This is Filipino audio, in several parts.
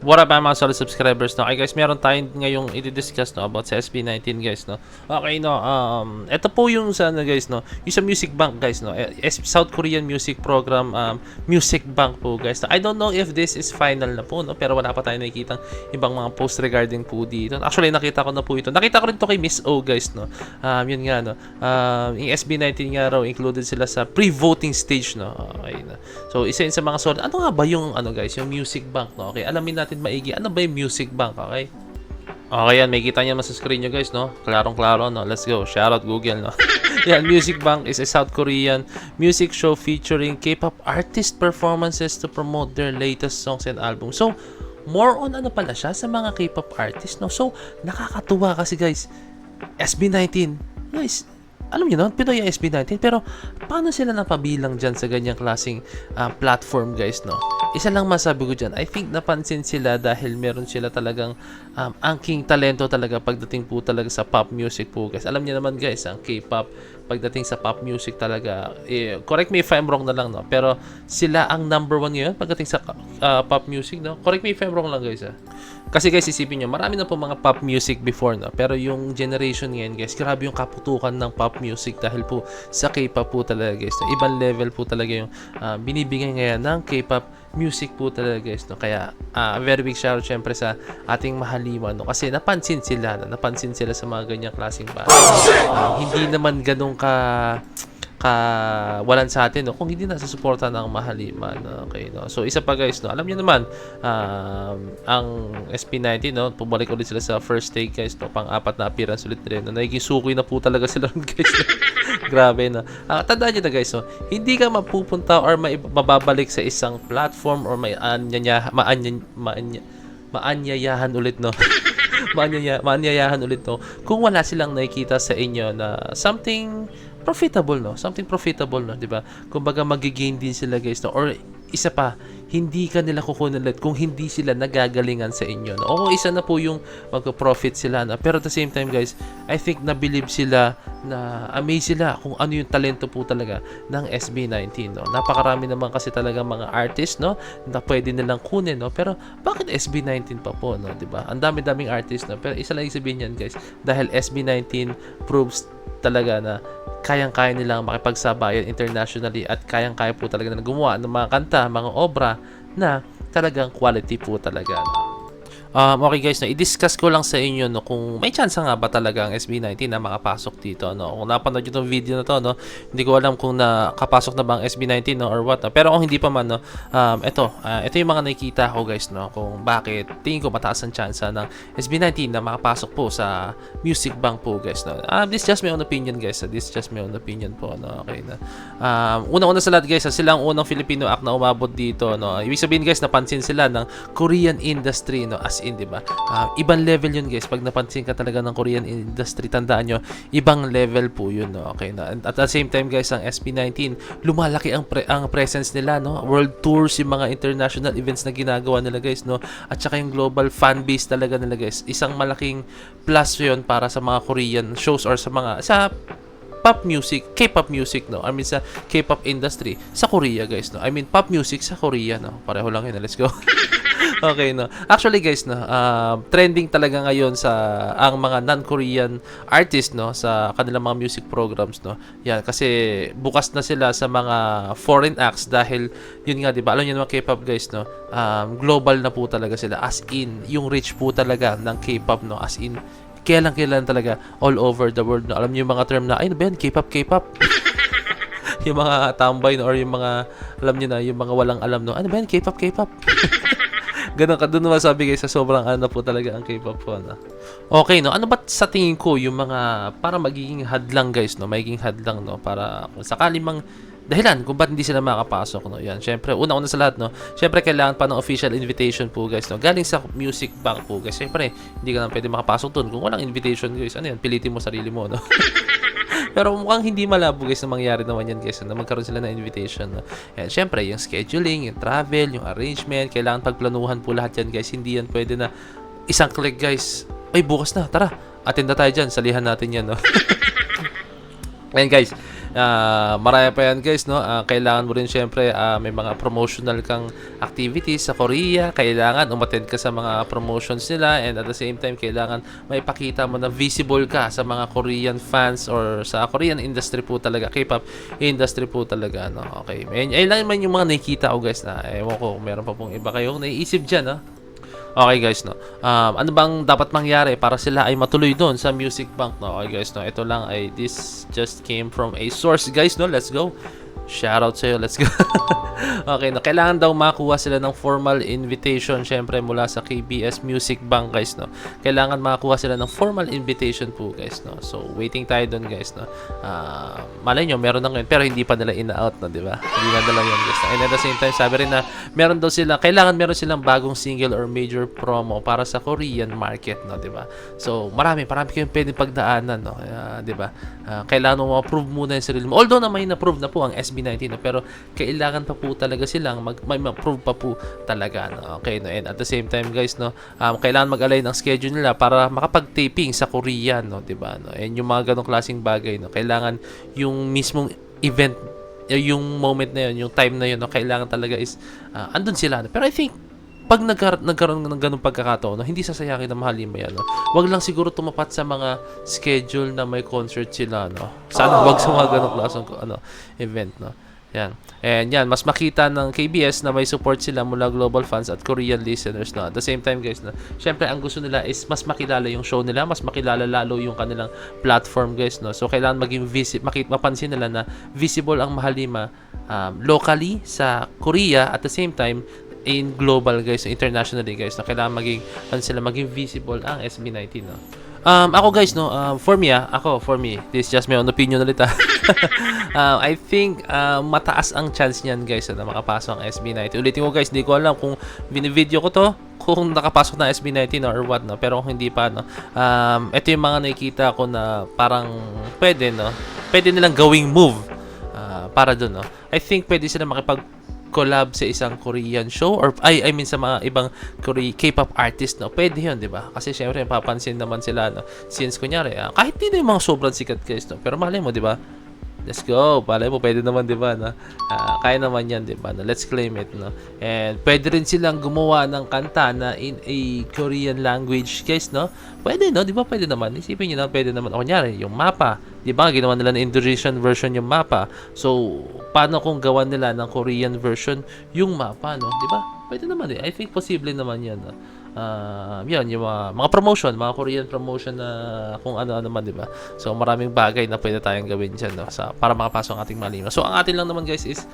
What up mga solid subscribers, no? Okay guys, meron tayong ngayong i-discuss, no, about sa SB19 guys, no. Okay, no, ito po yung sa ano guys, no, yung sa Music Bank guys, no. South Korean music program, Music Bank po guys. No? I don't know if this is final na po, no, pero wala pa tayong nakikitang ibang mga post regarding po dito. Actually, nakita ko na po ito. Nakita ko rin to kay Miss O guys, no. Yun nga, no. Yung SB19 nga raw, included sila sa pre-voting stage, no. Okay, no. So, isa yun sa mga solid. Ano nga ba yung ano guys, yung Music Bank, no? Okay, alamin natin maigi. Ano ba yung Music Bank, okay? Okay, yan. May kita niyan sa screen nyo, guys, no? Klarong-klaro, no? Let's go. Shoutout Google, no? Yan, Music Bank is a South Korean music show featuring K-pop artist performances to promote their latest songs and albums. So, more on ano pala siya sa mga K-pop artists, no? So, nakakatuwa kasi, guys. SB19, guys, alam niyo no, Pinoy ang SB19, pero paano sila napabilang dyan sa ganyang klaseng platform guys, no? Isa lang masabi ko dyan, I think napansin sila dahil meron sila talagang angking talento talaga pagdating po talaga sa pop music po guys. Alam niyo naman guys, ang K-pop pagdating sa pop music talaga, correct me if I'm wrong na lang, no? Pero sila ang number one ngayon pagdating sa pop music, no? Correct me if I'm wrong lang guys, Kasi guys, isipin nyo, marami na po mga pop music before, no? Pero yung generation ngayon guys, grabe yung kaputukan ng pop music dahil po sa K-pop po talaga guys. No? Ibang level po talaga yung binibigay ngayon ng K-pop music po talaga guys, no? Kaya very big shoutout syempre sa ating mahaliman, no? Kasi napansin sila sa mga ganyang klaseng banda. Hindi naman ganun walan sa atin, no, kung hindi nasusuporta ng mahaliman, okay, no. So isa pa guys, no, alam niyo naman ang SP90, no, pumalik ulit sila sa first take guys, no, pang-apat na appearance ulit rin, no. Nagigisukoy na po talaga sila guys, no? Grabe, no. Tandaan niyo na guys, no, hindi ka mapupunta or mababalik sa isang platform or maanyayahan ulit, no. maanyayahan ulit, no, kung wala silang nakikita sa inyo na something profitable, no? Something profitable, no? 'Di ba? Kumbaga magi-gain din sila, guys, no? Or isa pa, hindi ka nila kukunin ulit kung hindi sila nagagalingan sa inyo, no? Oo, isa na po yung magpo-profit sila, no? Pero at the same time, guys, I think na-believe sila, na amaze sila kung ano yung talento po talaga ng SB19, no? Napakarami naman kasi talaga mga artist, no? Na pwede nilang kunin, no? Pero bakit SB19 pa po, no? 'Di ba? Ang dami-daming artist, no? Pero isa lang yung sabihin yan, guys, dahil SB19 proves talaga na kayang-kaya nilang makipagsabayan internationally at kayang-kaya po talaga na gumawa ng mga kanta, mga obra na talagang quality po talaga. Okay guys, no, i-discuss ko lang sa inyo, no, kung may chance nga ba talaga ang SB19 na makapasok dito, no. Kung napanood niyo tong video na to, no, hindi ko alam kung nakapasok na ba ang SB19, no, or what, no. Pero kung hindi pa man, no, ito yung mga nakikita ko guys, no, kung bakit tingin ko mataas ang chance ng SB19 na makapasok po sa Music Bank po guys, no. This just my own opinion guys, this just my own opinion po, no. Okay na. Una-una sa lahat guys, sila ang unang Filipino act na umabot dito, no. Ibig sabihin guys, napansin sila ng Korean industry, no, as in, diba? Ibang level yun guys. Pag napansin ka talaga ng Korean industry, tandaan nyo, ibang level po yun, no? Okay na. And at the same time guys, ang SB19, lumalaki ang presence nila, no? World tours, yung mga international events na ginagawa nila guys, no? At saka yung global fan base talaga nila guys. Isang malaking plus yun para sa mga Korean shows or sa pop music, K-pop music, no? I mean sa K-pop industry sa Korea guys, no? I mean pop music sa Korea, no? Pareho lang yun. Let's go. Okay, no. Actually guys, no, trending talaga ngayon sa ang mga non-Korean artists, no, sa kanilang mga music programs, no. Yan, kasi bukas na sila sa mga foreign acts dahil yun nga, 'di ba? Alam niyo naman K-pop guys, no. Global na po talaga sila, as in yung reach po talaga ng K-pop, no, as in kailan talaga all over the world, no. Alam niyo yung mga term na ay ano ba yan? K-pop. Yung mga tambay, no, or yung mga alam niyo na, yung mga walang alam, no. Ano ba yan? K-pop. Ganun ka, doon naman sabi guys, sa sobrang ano po talaga ang K-pop po, no? Okay, no? Ano ba sa tingin ko yung mga para magiging hadlang guys, no? Magiging hadlang, no? Para kung sakali mang dahilan kung ba't hindi sila makapasok, no? Yan, syempre, una sa lahat, no? Syempre, kailangan pa ng official invitation po guys, no? Galing sa Music Bank po guys. Syempre, hindi ka naman pwede makapasok doon kung walang invitation guys. Ano yan? Pilitin mo sarili mo, no? Pero mukhang hindi malabo guys na mangyari naman yan guys, na magkaroon sila ng invitation, no? And syempre, yung scheduling, yung travel, yung arrangement, kailangan pagplanuhan po lahat yan guys. Hindi yan pwede na isang click guys. Ay, bukas na, tara, attend na tayo dyan, salihan natin yan, no? Ayan guys, Maraya pa yan guys, no? Kailangan mo rin syempre may mga promotional kang activities sa Korea. Kailangan umattend ka sa mga promotions nila, and at the same time kailangan maipakita mo na visible ka sa mga Korean fans or sa Korean industry po talaga, K-pop industry po talaga, no? Okay. Ayun lang man yung mga nakikita ko guys, na ewan ko, meron pa pong iba kayong naiisip dyan, no? Okay guys, no. Ano bang dapat mangyari para sila ay matuloy doon sa Music Bank, no? Okay guys, no. Ito lang ay this just came from a source guys, no. Let's go. Shout out sa'yo, let's go. Okay, no. Kailangan daw makuha sila ng formal invitation syempre mula sa KBS Music Bank guys, no. Kailangan makakuha sila ng formal invitation po guys, no. So, waiting tayo doon guys, no. Malay nyo, meron na ngayon pero hindi pa nila ina-out, no, di ba? Hindi na nila yun guys. And at the same time, sabi rin na meron daw sila, kailangan meron silang bagong single or major promo para sa Korean market, no, di ba? So, marami kayong pwedeng pagdaanan, no. Di ba? Kailangan mo ma-prove muna yung sarili mo. Although na may na-prove na po ang SB19, no, pero kailangan pa po talaga silang may ma-prove pa po talaga, no. Okay, no. And at the same time, guys, no, kailangan mag-align ng schedule nila para makapag-taping sa Korea, no, di ba? No? And yung mga ganong klaseng bagay, no, kailangan yung mismong event, yung moment na yun, yung time na yun, no, kailangan talaga is andun sila, no? Pero I think pag nagkaroon ng ganung pagkakataon, no, hindi sasayangin na mahalin mo yan, no. Wag lang siguro tumapat sa mga schedule na may concert sila, no. Sana wag sa mga ganung klaseng event, no. Yan. And yan, mas makita ng KBS na may support sila mula global fans at Korean listeners, no. At the same time, guys, no, syempre ang gusto nila is mas makilala yung show nila, mas makilala lalo yung kanilang platform, guys, no. So kailangan maging mapansin nila na visible ang Mahalima locally sa Korea, at the same time in global, guys, internationally, guys, na kailangan maging visible ang SB19, no. Ako guys, no, for me, this is just my own opinion ulit, I think mataas ang chance niyan, guys, na makapasok ang SB19. Ulitin ko guys, hindi ko alam kung binivideo ko to kung nakapasok na SB19 or what, no, pero kung hindi pa, no, ito yung mga nakikita ko na parang pwede nilang gawing move para dun, no. I think pwede sila collab sa isang Korean show, or I mean sa mga ibang K-pop artist, no. Pwede 'yun, 'di ba? Kasi syempre papansin naman sila, no. Since kunyari, kahit hindi na yung mga sobrang sikat guys, no. Pero malay mo, 'di ba? Let's go. Malay mo, pwede naman, 'di ba, no? Kaya naman 'yan, 'di ba? No? Let's claim it, no. And pwede rin silang gumawa ng kanta na in a Korean language, guys, no. Pwede, no? 'Di ba? Pwede naman. Isipin niyo na, pwede naman. O kunyari, yung mapa, 'di ba? Ginawa nila ng Indonesian version yung mapa. So, paano kung gawan nila ng Korean version yung mapa, no? 'Di ba? Pwede naman eh. I think posible naman 'yan, no? Yan, yung mga promotion, mga Korean promotion na kung ano-ano man, 'di ba? So, maraming bagay na pwede tayong gawin diyan, no, para makapasok ang ating Mahalima. So, ang atin lang naman, guys, is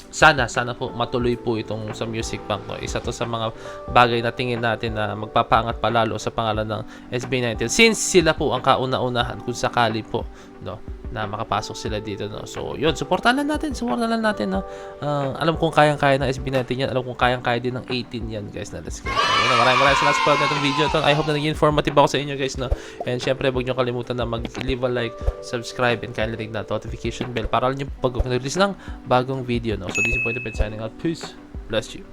sana po matuloy po itong sa Music Bank, no. Isa to sa mga bagay na tingin natin na magpapaangat palalo sa pangalan ng SB19, since sila po ang kauna-unahan kung sakali po, no, na makapasok sila dito, no. So yun, supportan lang natin, no. Alam kong kayang-kaya ng SB19 yan, alam kong kayang-kaya din ng 18 yan, guys, na. Let's go. So, yun, maraming salamat sa panonood ng video ito. I hope na naging informative ako sa inyo, guys, no. And syempre, huwag nyo kalimutan na mag-leave a like, subscribe, and kindly ring the notification bell para alam nyo pag release ng bagong video, no. So this is Point of Signing out. Peace. Bless you.